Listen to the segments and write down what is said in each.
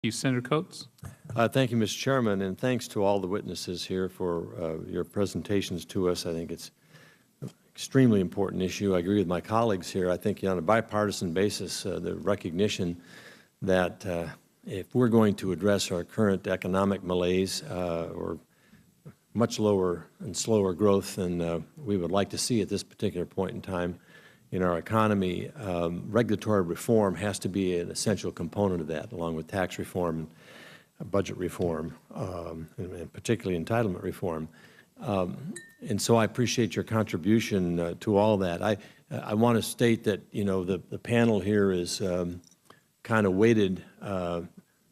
you. Senator Coates. Thank you, Mr. Chairman, and thanks to all the witnesses here for your presentations to us. I think it's an extremely important issue. I agree with my colleagues here. I think on a bipartisan basis, the recognition that if we're going to address our current economic malaise or much lower and slower growth than we would like to see at this particular point in time in our economy, regulatory reform has to be an essential component of that, along with tax reform and budget reform, and particularly entitlement reform. And so I appreciate your contribution to all that. I want to state that, you know, the panel here is kind of weighted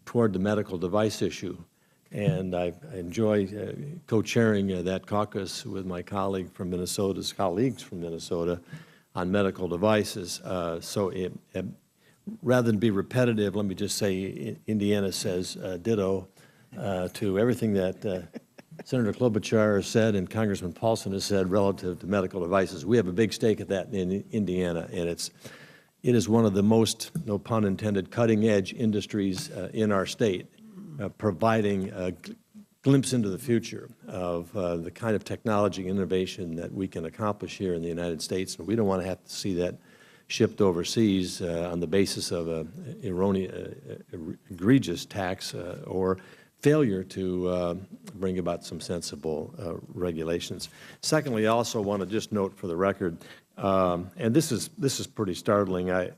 toward the medical device issue. And I enjoy co-chairing that caucus with my colleagues from Minnesota on medical devices. Rather than be repetitive, let me just say Indiana says ditto to everything that Senator Klobuchar has said and Congressman Paulson has said relative to medical devices. We have a big stake at that in Indiana, and it is one of the most, no pun intended, cutting-edge industries in our state, providing a glimpse into the future of the kind of technology innovation that we can accomplish here in the United States. And we don't want to have to see that shipped overseas on the basis of an egregious tax or failure to bring about some sensible regulations. Secondly, I also want to just note for the record, and this is pretty startling. I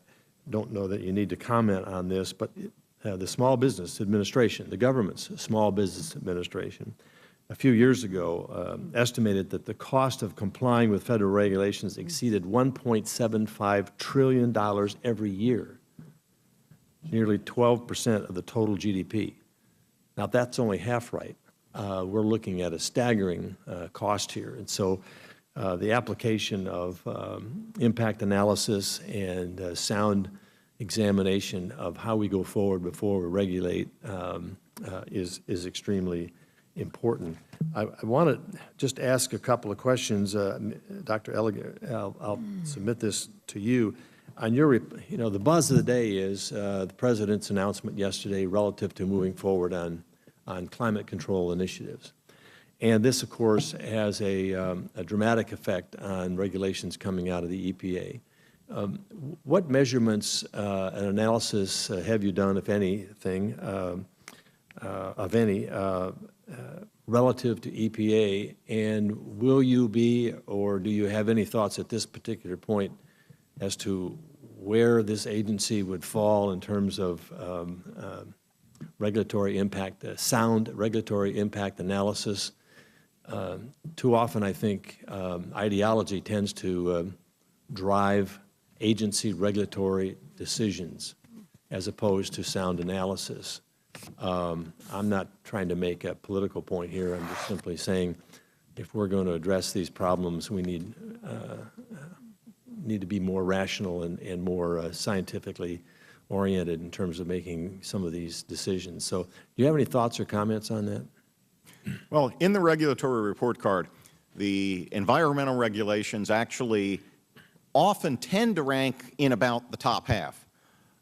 don't know that you need to comment on this, but the Small Business Administration, the government's Small Business Administration, a few years ago estimated that the cost of complying with federal regulations exceeded $1.75 trillion every year, nearly 12% of the total GDP. Now, that's only half right. We're looking at a staggering cost here. And so the application of impact analysis and sound examination of how we go forward before we regulate is extremely important. I want to just ask a couple of questions. Dr. Elliger, I'll submit this to you. On your, you know, the buzz of the day is the President's announcement yesterday relative to moving forward on climate control initiatives. And this, of course, has a dramatic effect on regulations coming out of the EPA. What measurements and analysis have you done, if anything, of any, relative to EPA, and will you be, or do you have any thoughts at this particular point as to where this agency would fall in terms of regulatory impact, sound regulatory impact analysis? Too often, I think, ideology tends to drive agency regulatory decisions as opposed to sound analysis. I'm not trying to make a political point here. I'm just simply saying if we're going to address these problems, we need to be more rational and more scientifically oriented in terms of making some of these decisions. So do you have any thoughts or comments on that? Well, in the regulatory report card, the environmental regulations actually often tend to rank in about the top half.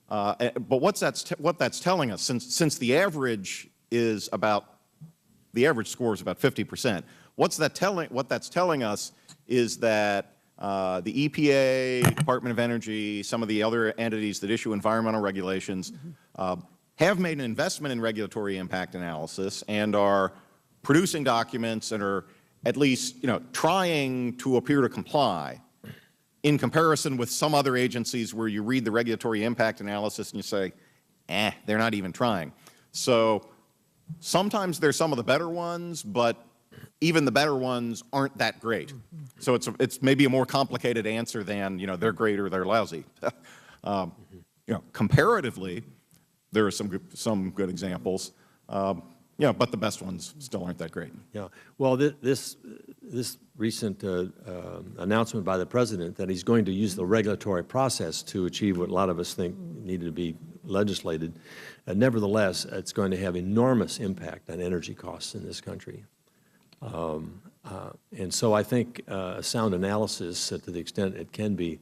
But what that's telling us, since the average is about, the average score is about 50%, what that's telling us is that the EPA, Department of Energy, some of the other entities that issue environmental regulations have made an investment in regulatory impact analysis and are producing documents and are at least, you know, trying to appear to comply, in comparison with some other agencies where you read the regulatory impact analysis and you say, they're not even trying. So sometimes they're some of the better ones, but even the better ones aren't that great. So it's maybe a more complicated answer than, you know, they're great or they're lousy. You know, comparatively, there are some good examples. Yeah, but the best ones still aren't that great. Yeah. Well, this recent announcement by the President that he's going to use the regulatory process to achieve what a lot of us think needed to be legislated, nevertheless, it's going to have enormous impact on energy costs in this country. And so I think a sound analysis, to the extent it can be,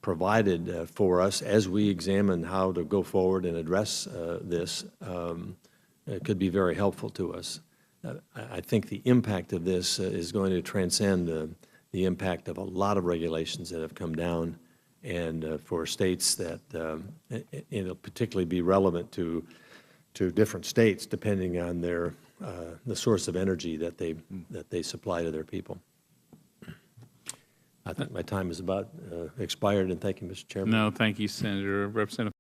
provided for us as we examine how to go forward and address this could be very helpful to us. I think the impact of this is going to transcend the impact of a lot of regulations that have come down, and for states that it'll particularly be relevant to different states depending on their the source of energy that they supply to their people. I think my time is about expired, and thank you, Mr. Chairman. No, thank you, Senator. Representative